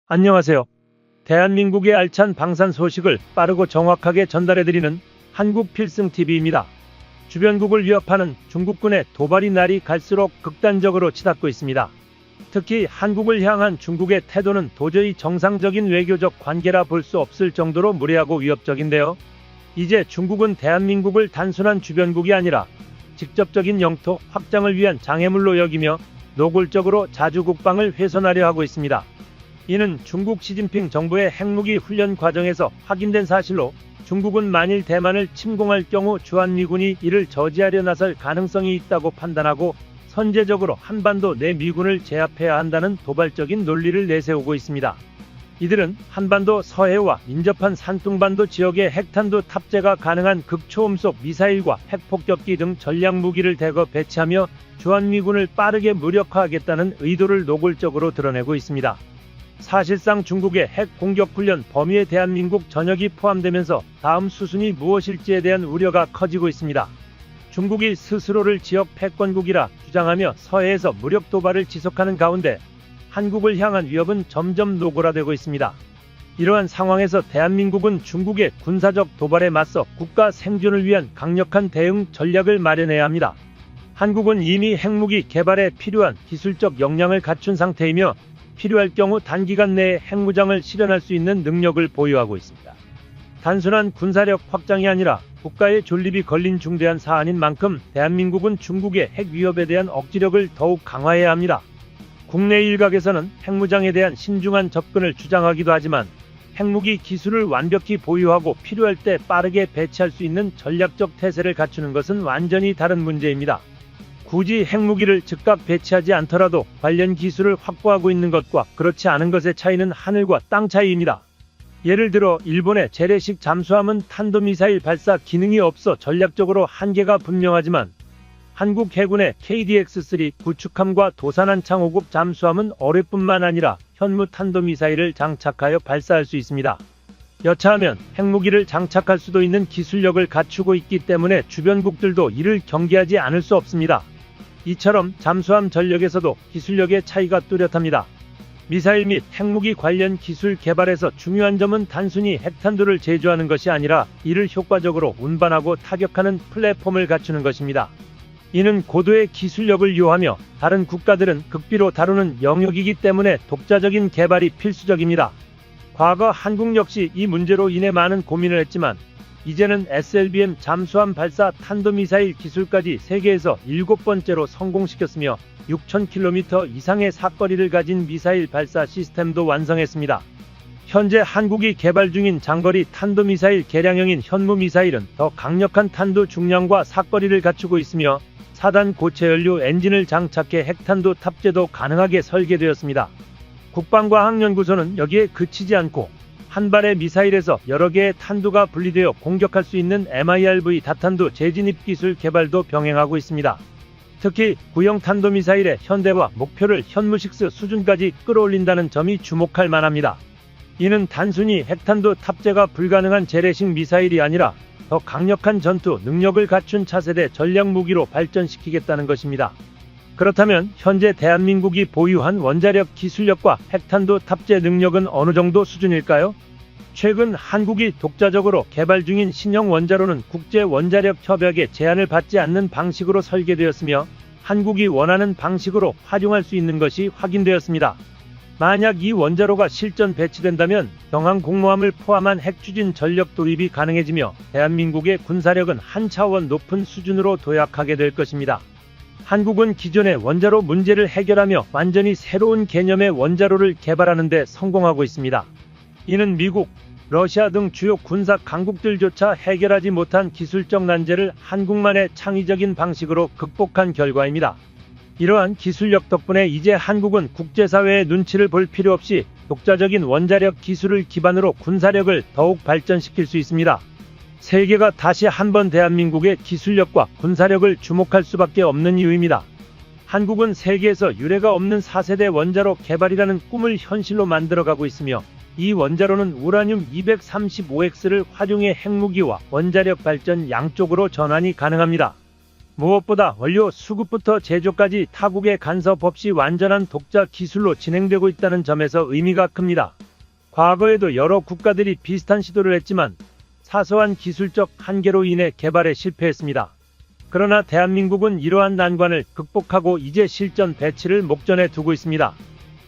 안녕하세요. 대한민국의 알찬 방산 소식을 빠르고 정확하게 전달해드리는 한국필승TV입니다. 주변국을 위협하는 중국군의 도발이 날이 갈수록 극단적으로 치닫고 있습니다. 특히 한국을 향한 중국의 태도는 도저히 정상적인 외교적 관계라 볼 수 없을 정도로 무례하고 위협적인데요. 이제 중국은 대한민국을 단순한 주변국이 아니라 직접적인 영토 확장을 위한 장애물로 여기며 노골적으로 자주국방을 훼손하려 하고 있습니다. 이는 중국 시진핑 정부의 핵무기 훈련 과정에서 확인된 사실로 중국은 만일 대만을 침공할 경우 주한미군이 이를 저지하려 나설 가능성이 있다고 판단하고 선제적으로 한반도 내 미군을 제압해야 한다는 도발적인 논리를 내세우고 있습니다. 이들은 한반도 서해와 인접한 산둥반도 지역에 핵탄두 탑재가 가능한 극초음속 미사일과 핵폭격기 등 전략무기를 대거 배치하며 주한미군을 빠르게 무력화하겠다는 의도를 노골적으로 드러내고 있습니다. 사실상 중국의 핵 공격 훈련 범위에 대한민국 전역이 포함되면서 다음 수순이 무엇일지에 대한 우려가 커지고 있습니다. 중국이 스스로를 지역 패권국이라 주장하며 서해에서 무력 도발을 지속하는 가운데 한국을 향한 위협은 점점 노골화되고 있습니다. 이러한 상황에서 대한민국은 중국의 군사적 도발에 맞서 국가 생존을 위한 강력한 대응 전략을 마련해야 합니다. 한국은 이미 핵무기 개발에 필요한 기술적 역량을 갖춘 상태이며 필요할 경우 단기간 내에 핵무장을 실현할 수 있는 능력을 보유하고 있습니다. 단순한 군사력 확장이 아니라 국가의 존립이 걸린 중대한 사안인 만큼 대한민국은 중국의 핵 위협에 대한 억지력을 더욱 강화해야 합니다. 국내 일각에서는 핵무장에 대한 신중한 접근을 주장하기도 하지만 핵무기 기술을 완벽히 보유하고 필요할 때 빠르게 배치할 수 있는 전략적 태세를 갖추는 것은 완전히 다른 문제입니다. 굳이 핵무기를 즉각 배치하지 않더라도 관련 기술을 확보하고 있는 것과 그렇지 않은 것의 차이는 하늘과 땅 차이입니다. 예를 들어 일본의 재래식 잠수함은 탄도미사일 발사 기능이 없어 전략적으로 한계가 분명하지만 한국 해군의 KDX-3 구축함과 도산한 창호급 잠수함은 어뢰뿐만 아니라 현무 탄도미사일을 장착하여 발사할 수 있습니다. 여차하면 핵무기를 장착할 수도 있는 기술력을 갖추고 있기 때문에 주변국들도 이를 경계하지 않을 수 없습니다. 이처럼 잠수함 전력에서도 기술력의 차이가 뚜렷합니다. 미사일 및 핵무기 관련 기술 개발에서 중요한 점은 단순히 핵탄두를 제조하는 것이 아니라 이를 효과적으로 운반하고 타격하는 플랫폼을 갖추는 것입니다. 이는 고도의 기술력을 요하며 다른 국가들은 극비로 다루는 영역이기 때문에 독자적인 개발이 필수적입니다. 과거 한국 역시 이 문제로 인해 많은 고민을 했지만 이제는 SLBM 잠수함 발사 탄도미사일 기술까지 세계에서 7번째로 성공시켰으며 6,000km 이상의 사거리를 가진 미사일 발사 시스템도 완성했습니다. 현재 한국이 개발 중인 장거리 탄도미사일 개량형인 현무 미사일은 더 강력한 탄두 중량과 사거리를 갖추고 있으며 4단 고체 연료 엔진을 장착해 핵탄두 탑재도 가능하게 설계되었습니다. 국방과학연구소는 여기에 그치지 않고 한 발의 미사일에서 여러 개의 탄두가 분리되어 공격할 수 있는 MIRV 다탄두 재진입 기술 개발도 병행하고 있습니다. 특히 구형 탄도미사일의 현대화 목표를 현무6 수준까지 끌어올린다는 점이 주목할 만합니다. 이는 단순히 핵탄두 탑재가 불가능한 재래식 미사일이 아니라 더 강력한 전투 능력을 갖춘 차세대 전략무기로 발전시키겠다는 것입니다. 그렇다면 현재 대한민국이 보유한 원자력 기술력과 핵탄두 탑재 능력은 어느 정도 수준일까요? 최근 한국이 독자적으로 개발 중인 신형 원자로는 국제원자력협약의 제한을 받지 않는 방식으로 설계되었으며 한국이 원하는 방식으로 활용할 수 있는 것이 확인되었습니다. 만약 이 원자로가 실전 배치된다면 경항 공모함을 포함한 핵추진 전력 도입이 가능해지며 대한민국의 군사력은 한 차원 높은 수준으로 도약하게 될 것입니다. 한국은 기존의 원자로 문제를 해결하며 완전히 새로운 개념의 원자로를 개발하는 데 성공하고 있습니다. 이는 미국, 러시아 등 주요 군사 강국들조차 해결하지 못한 기술적 난제를 한국만의 창의적인 방식으로 극복한 결과입니다. 이러한 기술력 덕분에 이제 한국은 국제사회의 눈치를 볼 필요 없이 독자적인 원자력 기술을 기반으로 군사력을 더욱 발전시킬 수 있습니다. 세계가 다시 한번 대한민국의 기술력과 군사력을 주목할 수밖에 없는 이유입니다. 한국은 세계에서 유례가 없는 4세대 원자로 개발이라는 꿈을 현실로 만들어가고 있으며 이 원자로는 우라늄 235X를 활용해 핵무기와 원자력 발전 양쪽으로 전환이 가능합니다. 무엇보다 원료 수급부터 제조까지 타국의 간섭 없이 완전한 독자 기술로 진행되고 있다는 점에서 의미가 큽니다. 과거에도 여러 국가들이 비슷한 시도를 했지만 사소한 기술적 한계로 인해 개발에 실패했습니다. 그러나 대한민국은 이러한 난관을 극복하고 이제 실전 배치를 목전에 두고 있습니다.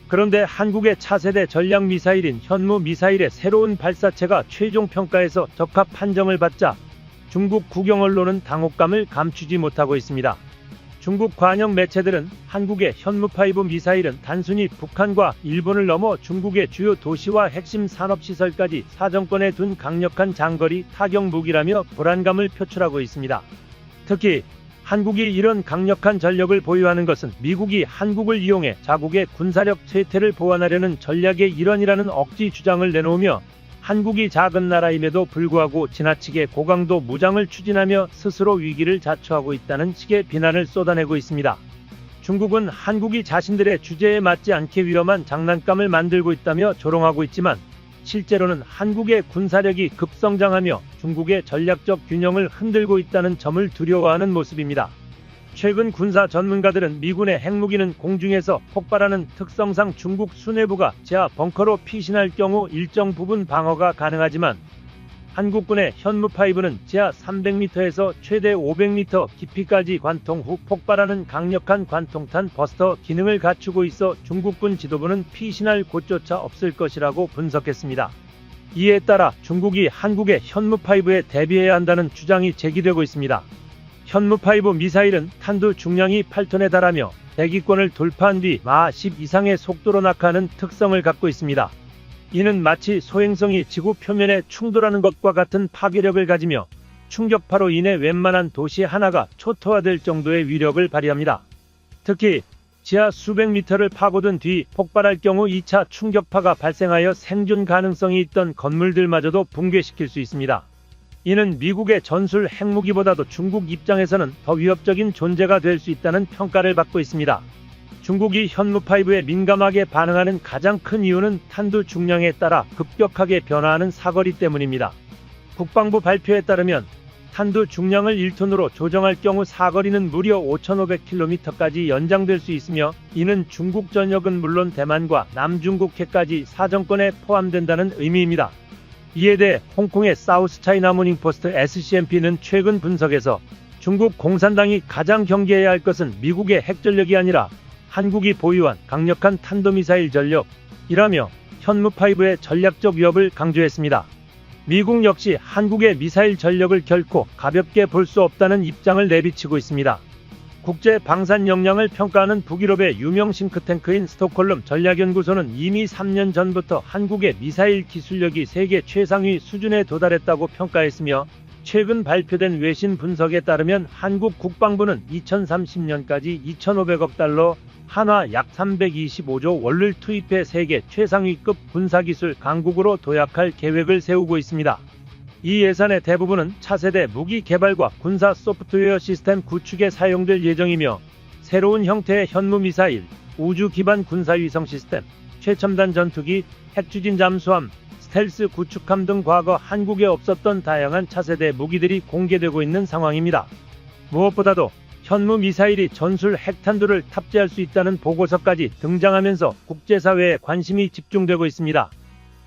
그런데 한국의 차세대 전략미사일인 현무미사일의 새로운 발사체가 최종 평가에서 적합 판정을 받자 중국 국영 언론은 당혹감을 감추지 못하고 있습니다. 중국 관영 매체들은 한국의 현무5 미사일은 단순히 북한과 일본을 넘어 중국의 주요 도시와 핵심 산업시설까지 사정권에 둔 강력한 장거리 타격 무기라며 불안감을 표출하고 있습니다. 특히 한국이 이런 강력한 전력을 보유하는 것은 미국이 한국을 이용해 자국의 군사력 쇠퇴를 보완하려는 전략의 일환이라는 억지 주장을 내놓으며 한국이 작은 나라임에도 불구하고 지나치게 고강도 무장을 추진하며 스스로 위기를 자초하고 있다는 식의 비난을 쏟아내고 있습니다. 중국은 한국이 자신들의 주제에 맞지 않게 위험한 장난감을 만들고 있다며 조롱하고 있지만 실제로는 한국의 군사력이 급성장하며 중국의 전략적 균형을 흔들고 있다는 점을 두려워하는 모습입니다. 최근 군사 전문가들은 미군의 핵무기는 공중에서 폭발하는 특성상 중국 수뇌부가 지하 벙커로 피신할 경우 일정 부분 방어가 가능하지만 한국군의 현무5는 지하 300m에서 최대 500m 깊이까지 관통 후 폭발하는 강력한 관통탄 버스터 기능을 갖추고 있어 중국군 지도부는 피신할 곳조차 없을 것이라고 분석했습니다. 이에 따라 중국이 한국의 현무5에 대비해야 한다는 주장이 제기되고 있습니다. 현무5 미사일은 탄두 중량이 8톤에 달하며 대기권을 돌파한 뒤 마 10 이상의 속도로 낙하하는 특성을 갖고 있습니다. 이는 마치 소행성이 지구 표면에 충돌하는 것과 같은 파괴력을 가지며 충격파로 인해 웬만한 도시 하나가 초토화될 정도의 위력을 발휘합니다. 특히 지하 수백 미터를 파고든 뒤 폭발할 경우 2차 충격파가 발생하여 생존 가능성이 있던 건물들마저도 붕괴시킬 수 있습니다. 이는 미국의 전술 핵무기보다도 중국 입장에서는 더 위협적인 존재가 될 수 있다는 평가를 받고 있습니다. 중국이 현무5에 민감하게 반응하는 가장 큰 이유는 탄두 중량에 따라 급격하게 변화하는 사거리 때문입니다. 국방부 발표에 따르면 탄두 중량을 1톤으로 조정할 경우 사거리는 무려 5,500km까지 연장될 수 있으며 이는 중국 전역은 물론 대만과 남중국해까지 사정권에 포함된다는 의미입니다. 이에 대해 홍콩의 사우스 차이나 모닝포스트 SCMP는 최근 분석에서 중국 공산당이 가장 경계해야 할 것은 미국의 핵전력이 아니라 한국이 보유한 강력한 탄도미사일 전력이라며 현무5의 전략적 위협을 강조했습니다. 미국 역시 한국의 미사일 전력을 결코 가볍게 볼 수 없다는 입장을 내비치고 있습니다. 국제 방산 역량을 평가하는 북유럽의 유명 싱크탱크인 스톡홀름 전략연구소는 이미 3년 전부터 한국의 미사일 기술력이 세계 최상위 수준에 도달했다고 평가했으며 최근 발표된 외신 분석에 따르면 한국 국방부는 2030년까지 2,500억 달러, 한화 약 325조 원를 투입해 세계 최상위급 군사기술 강국으로 도약할 계획을 세우고 있습니다. 이 예산의 대부분은 차세대 무기 개발과 군사 소프트웨어 시스템 구축에 사용될 예정이며 새로운 형태의 현무미사일, 우주 기반 군사위성 시스템, 최첨단 전투기, 핵추진 잠수함, 스텔스 구축함 등 과거 한국에 없었던 다양한 차세대 무기들이 공개되고 있는 상황입니다. 무엇보다도 현무미사일이 전술 핵탄두를 탑재할 수 있다는 보고서까지 등장하면서 국제사회에 관심이 집중되고 있습니다.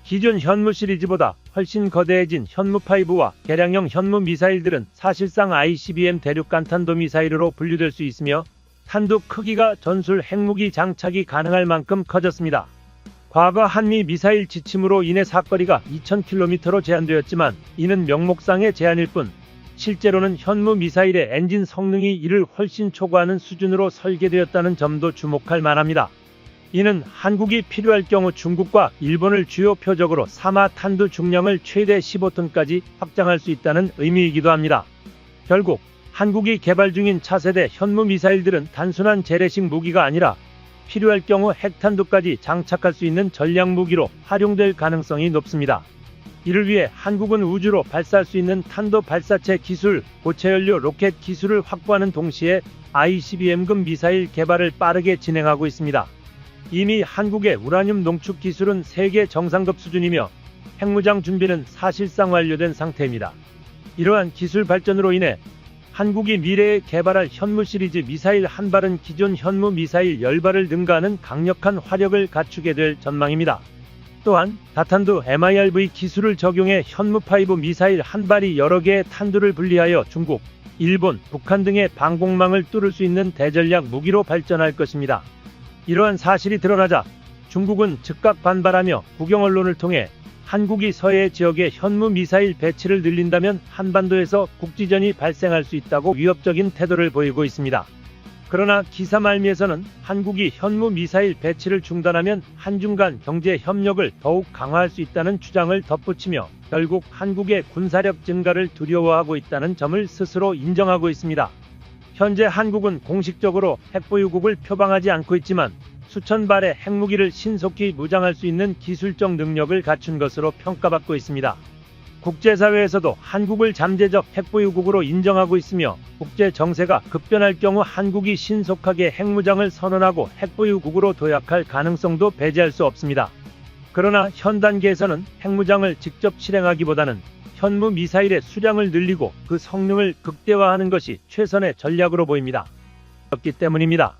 기존 현무 시리즈보다 훨씬 거대해진 현무5와 개량형 현무미사일들은 사실상 ICBM 대륙 간탄도 미사일으로 분류될 수 있으며 탄두 크기가 전술 핵무기 장착이 가능할 만큼 커졌습니다. 과거 한미 미사일 지침으로 인해 사거리가 2,000km로 제한되었지만 이는 명목상의 제한일 뿐 실제로는 현무 미사일의 엔진 성능이 이를 훨씬 초과하는 수준으로 설계되었다는 점도 주목할 만합니다. 이는 한국이 필요할 경우 중국과 일본을 주요 표적으로 삼아 탄두 중량을 최대 15톤까지 확장할 수 있다는 의미이기도 합니다. 결국 한국이 개발 중인 차세대 현무 미사일들은 단순한 재래식 무기가 아니라 필요할 경우 핵탄두까지 장착할 수 있는 전략 무기로 활용될 가능성이 높습니다. 이를 위해 한국은 우주로 발사할 수 있는 탄도 발사체 기술, 고체연료 로켓 기술을 확보하는 동시에 ICBM급 미사일 개발을 빠르게 진행하고 있습니다. 이미 한국의 우라늄 농축 기술은 세계 정상급 수준이며 핵무장 준비는 사실상 완료된 상태입니다. 이러한 기술 발전으로 인해 한국이 미래에 개발할 현무 시리즈 미사일 한 발은 기존 현무 미사일 10발을 능가하는 강력한 화력을 갖추게 될 전망입니다. 또한 다탄두 MIRV 기술을 적용해 현무5 미사일 한 발이 여러 개의 탄두를 분리하여 중국, 일본, 북한 등의 방공망을 뚫을 수 있는 대전략 무기로 발전할 것입니다. 이러한 사실이 드러나자 중국은 즉각 반발하며 국영 언론을 통해 한국이 서해 지역에 현무 미사일 배치를 늘린다면 한반도에서 국지전이 발생할 수 있다고 위협적인 태도를 보이고 있습니다. 그러나 기사 말미에서는 한국이 현무 미사일 배치를 중단하면 한중 간 경제 협력을 더욱 강화할 수 있다는 주장을 덧붙이며 결국 한국의 군사력 증가를 두려워하고 있다는 점을 스스로 인정하고 있습니다. 현재 한국은 공식적으로 핵보유국을 표방하지 않고 있지만 수천 발의 핵무기를 신속히 무장할 수 있는 기술적 능력을 갖춘 것으로 평가받고 있습니다. 국제사회에서도 한국을 잠재적 핵보유국으로 인정하고 있으며 국제 정세가 급변할 경우 한국이 신속하게 핵무장을 선언하고 핵보유국으로 도약할 가능성도 배제할 수 없습니다. 그러나 현 단계에서는 핵무장을 직접 실행하기보다는 현무 미사일의 수량을 늘리고 그 성능을 극대화하는 것이 최선의 전략으로 보입니다. 그렇기 때문입니다.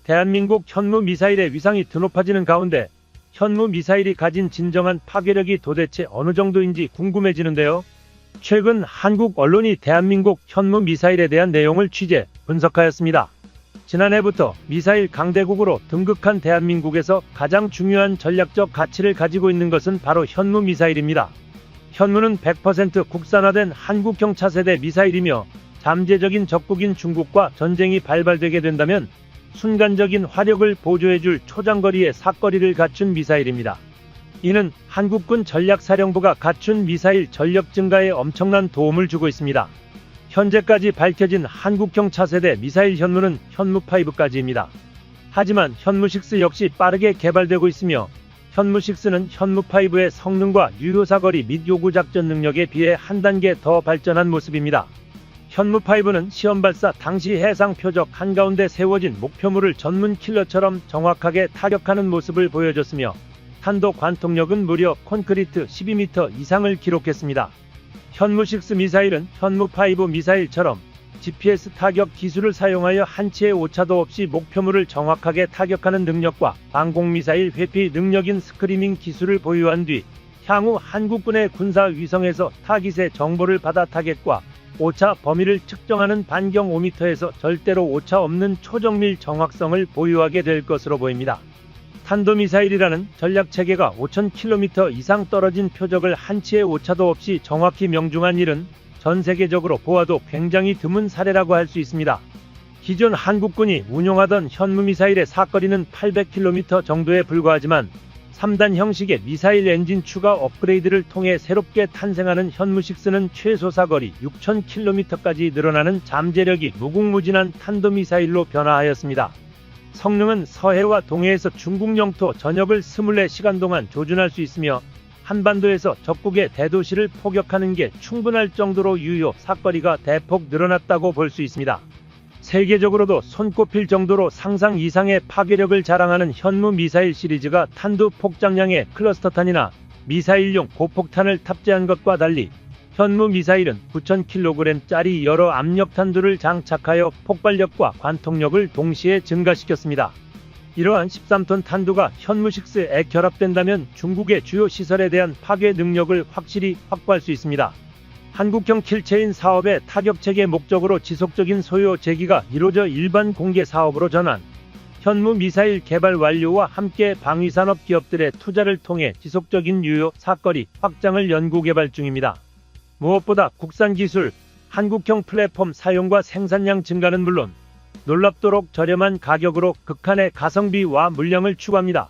대한민국 현무 미사일의 위상이 드높아지는 가운데 현무 미사일이 가진 진정한 파괴력이 도대체 어느 정도인지 궁금해지는데요. 최근 한국 언론이 대한민국 현무 미사일에 대한 내용을 취재, 분석하였습니다. 지난해부터 미사일 강대국으로 등극한 대한민국에서 가장 중요한 전략적 가치를 가지고 있는 것은 바로 현무 미사일입니다. 현무는 100% 국산화된 한국형 차세대 미사일이며 잠재적인 적국인 중국과 전쟁이 발발되게 된다면 순간적인 화력을 보조해줄 초장거리의 사거리를 갖춘 미사일입니다. 이는 한국군 전략사령부가 갖춘 미사일 전력 증가에 엄청난 도움을 주고 있습니다. 현재까지 밝혀진 한국형 차세대 미사일 현무는 현무5까지입니다. 하지만 현무6 역시 빠르게 개발되고 있으며 현무6는 현무5의 성능과 유효사거리 및 요구작전 능력에 비해 한 단계 더 발전한 모습입니다. 현무5는 시험발사 당시 해상 표적 한가운데 세워진 목표물을 전문 킬러처럼 정확하게 타격하는 모습을 보여줬으며 탄도 관통력은 무려 콘크리트 12m 이상을 기록했습니다. 현무6 미사일은 현무5 미사일처럼 GPS 타격 기술을 사용하여 한치의 오차도 없이 목표물을 정확하게 타격하는 능력과 방공미사일 회피 능력인 스크리밍 기술을 보유한 뒤 향후 한국군의 군사 위성에서 타깃의 정보를 받아 타겟과 오차 범위를 측정하는 반경 5m에서 절대로 오차 없는 초정밀 정확성을 보유하게 될 것으로 보입니다. 탄도미사일이라는 전략체계가 5000km 이상 떨어진 표적을 한치의 오차도 없이 정확히 명중한 일은 전 세계적으로 보아도 굉장히 드문 사례라고 할 수 있습니다. 기존 한국군이 운용하던 현무미사일의 사거리는 800km 정도에 불과하지만 3단 형식의 미사일 엔진 추가 업그레이드를 통해 새롭게 탄생하는 현무6는 최소 사거리 6000km까지 늘어나는 잠재력이 무궁무진한 탄도미사일로 변화하였습니다. 성능은 서해와 동해에서 중국 영토 전역을 24시간 동안 조준할 수 있으며 한반도에서 적국의 대도시를 포격하는 게 충분할 정도로 유효 사거리가 대폭 늘어났다고 볼 수 있습니다. 세계적으로도 손꼽힐 정도로 상상 이상의 파괴력을 자랑하는 현무 미사일 시리즈가 탄두 폭장량의 클러스터탄이나 미사일용 고폭탄을 탑재한 것과 달리 현무 미사일은 9000kg짜리 여러 압력 탄두를 장착하여 폭발력과 관통력을 동시에 증가시켰습니다. 이러한 13톤 탄두가 현무6에 결합된다면 중국의 주요 시설에 대한 파괴 능력을 확실히 확보할 수 있습니다. 한국형 킬체인 사업의 타격체계 목적으로 지속적인 소요 제기가 이루어져 일반 공개 사업으로 전환, 현무 미사일 개발 완료와 함께 방위산업 기업들의 투자를 통해 지속적인 유효 사거리 확장을 연구개발 중입니다. 무엇보다 국산 기술, 한국형 플랫폼 사용과 생산량 증가는 물론 놀랍도록 저렴한 가격으로 극한의 가성비와 물량을 추구합니다.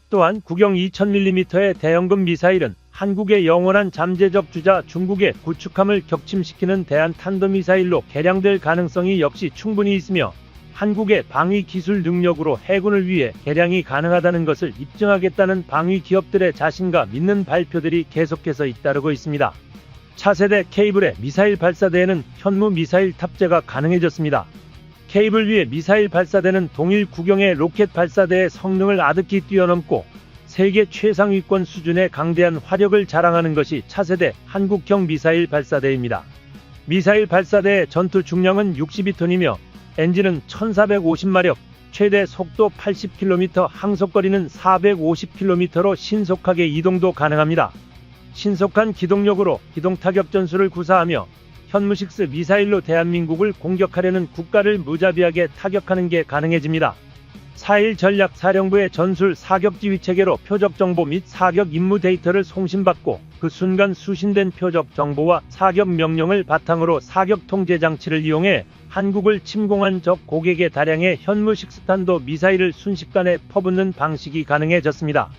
또한 구경 2000mm의 대형급 미사일은 한국의 영원한 잠재적 주자 중국의 구축함을 격침시키는 대한탄도미사일로 개량될 가능성이 역시 충분히 있으며 한국의 방위 기술 능력으로 해군을 위해 개량이 가능하다는 것을 입증하겠다는 방위 기업들의 자신감 있는 발표들이 계속해서 잇따르고 있습니다. 차세대 케이블의 미사일 발사대에는 현무 미사일 탑재가 가능해졌습니다. 케이블 위에 미사일 발사대는 동일 구경의 로켓 발사대의 성능을 아득히 뛰어넘고 세계 최상위권 수준의 강대한 화력을 자랑하는 것이 차세대 한국형 미사일 발사대입니다. 미사일 발사대의 전투 중량은 62톤이며 엔진은 1450마력, 최대 속도 80km, 항속거리는 450km로 신속하게 이동도 가능합니다. 신속한 기동력으로 기동타격 전술을 구사하며 현무6 미사일로 대한민국을 공격하려는 국가를 무자비하게 타격하는 게 가능해집니다. 4.1 전략사령부의 전술 사격지휘 체계로 표적 정보 및 사격 임무 데이터를 송신받고 그 순간 수신된 표적 정보와 사격 명령을 바탕으로 사격 통제 장치를 이용해 한국을 침공한 적 고객의 다량의 현무6 탄도 미사일을 순식간에 퍼붓는 방식이 가능해졌습니다.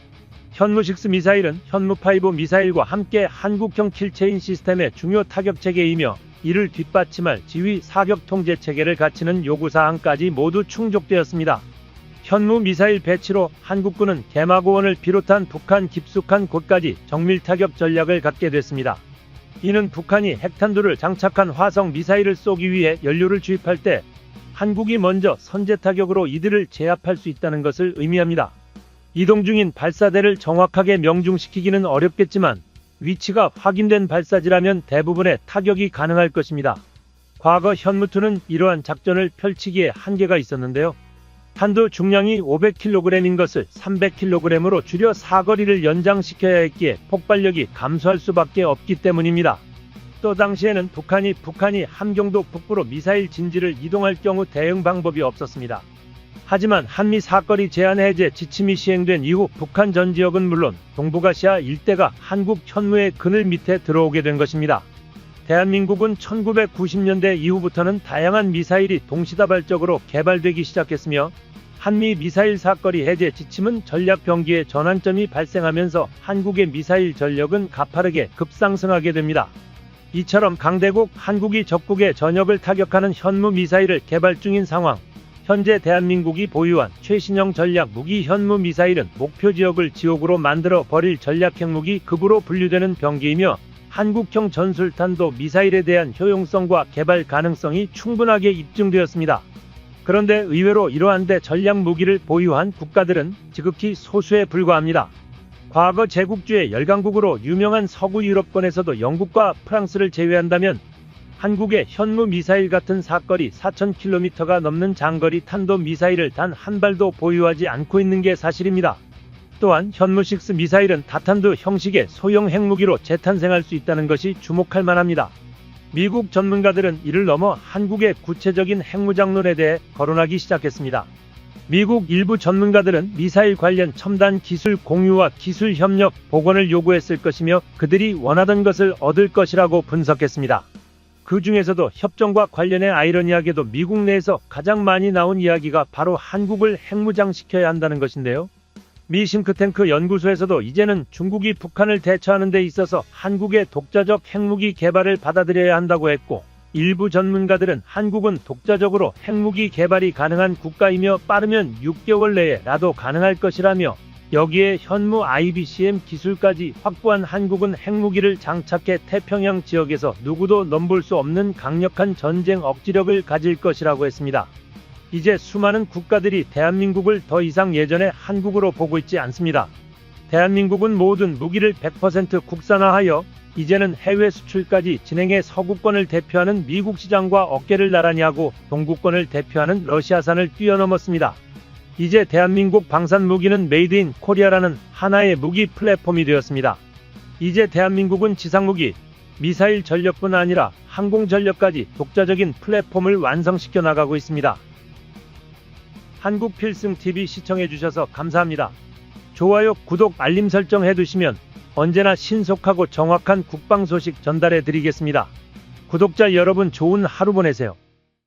현무6 미사일은 현무5 미사일과 함께 한국형 킬체인 시스템의 중요 타격체계이며 이를 뒷받침할 지휘 사격 통제 체계를 갖추는 요구사항까지 모두 충족되었습니다. 현무 미사일 배치로 한국군은 개마고원을 비롯한 북한 깊숙한 곳까지 정밀 타격 전략을 갖게 됐습니다. 이는 북한이 핵탄두를 장착한 화성 미사일을 쏘기 위해 연료를 주입할 때 한국이 먼저 선제 타격으로 이들을 제압할 수 있다는 것을 의미합니다. 이동 중인 발사대를 정확하게 명중시키기는 어렵겠지만 위치가 확인된 발사지라면 대부분의 타격이 가능할 것입니다. 과거 현무2는 이러한 작전을 펼치기에 한계가 있었는데요. 탄두 중량이 500kg인 것을 300kg으로 줄여 사거리를 연장시켜야 했기에 폭발력이 감소할 수밖에 없기 때문입니다. 또 당시에는 북한이 함경도 북부로 미사일 진지를 이동할 경우 대응 방법이 없었습니다. 하지만 한미 사거리 제한 해제 지침이 시행된 이후 북한 전 지역은 물론 동북아시아 일대가 한국 현무의 그늘 밑에 들어오게 된 것입니다. 대한민국은 1990년대 이후부터는 다양한 미사일이 동시다발적으로 개발되기 시작했으며 한미 미사일 사거리 해제 지침은 전략 병기의 전환점이 발생하면서 한국의 미사일 전력은 가파르게 급상승하게 됩니다. 이처럼 강대국 한국이 적국의 전역을 타격하는 현무 미사일을 개발 중인 상황. 현재 대한민국이 보유한 최신형 전략 무기 현무 미사일은 목표 지역을 지옥으로 만들어 버릴 전략 핵무기 급으로 분류되는 병기이며 한국형 전술탄도 미사일에 대한 효용성과 개발 가능성이 충분하게 입증되었습니다. 그런데 의외로 이러한 대전략 무기를 보유한 국가들은 지극히 소수에 불과합니다. 과거 제국주의 열강국으로 유명한 서구 유럽권에서도 영국과 프랑스를 제외한다면 한국의 현무 미사일 같은 사거리 4000km가 넘는 장거리 탄도 미사일을 단 한 발도 보유하지 않고 있는 게 사실입니다. 또한 현무6 미사일은 다탄두 형식의 소형 핵무기로 재탄생할 수 있다는 것이 주목할 만합니다. 미국 전문가들은 이를 넘어 한국의 구체적인 핵무장론에 대해 거론하기 시작했습니다. 미국 일부 전문가들은 미사일 관련 첨단 기술 공유와 기술 협력, 복원을 요구했을 것이며 그들이 원하던 것을 얻을 것이라고 분석했습니다. 그 중에서도 협정과 관련해 아이러니하게도 미국 내에서 가장 많이 나온 이야기가 바로 한국을 핵무장시켜야 한다는 것인데요. 미 싱크탱크 연구소에서도 이제는 중국이 북한을 대처하는 데 있어서 한국의 독자적 핵무기 개발을 받아들여야 한다고 했고, 일부 전문가들은 한국은 독자적으로 핵무기 개발이 가능한 국가이며 빠르면 6개월 내에라도 가능할 것이라며, 여기에 현무 IBCM 기술까지 확보한 한국은 핵무기를 장착해 태평양 지역에서 누구도 넘볼 수 없는 강력한 전쟁 억지력을 가질 것이라고 했습니다. 이제 수많은 국가들이 대한민국을 더 이상 예전의 한국으로 보고 있지 않습니다. 대한민국은 모든 무기를 100% 국산화하여 이제는 해외 수출까지 진행해 서구권을 대표하는 미국 시장과 어깨를 나란히 하고 동구권을 대표하는 러시아산을 뛰어넘었습니다. 이제 대한민국 방산 무기는 메이드 인 코리아라는 하나의 무기 플랫폼이 되었습니다. 이제 대한민국은 지상무기, 미사일 전력뿐 아니라 항공 전력까지 독자적인 플랫폼을 완성시켜 나가고 있습니다. 한국필승TV 시청해주셔서 감사합니다. 좋아요, 구독, 알림 설정 해두시면 언제나 신속하고 정확한 국방 소식 전달해드리겠습니다. 구독자 여러분, 좋은 하루 보내세요.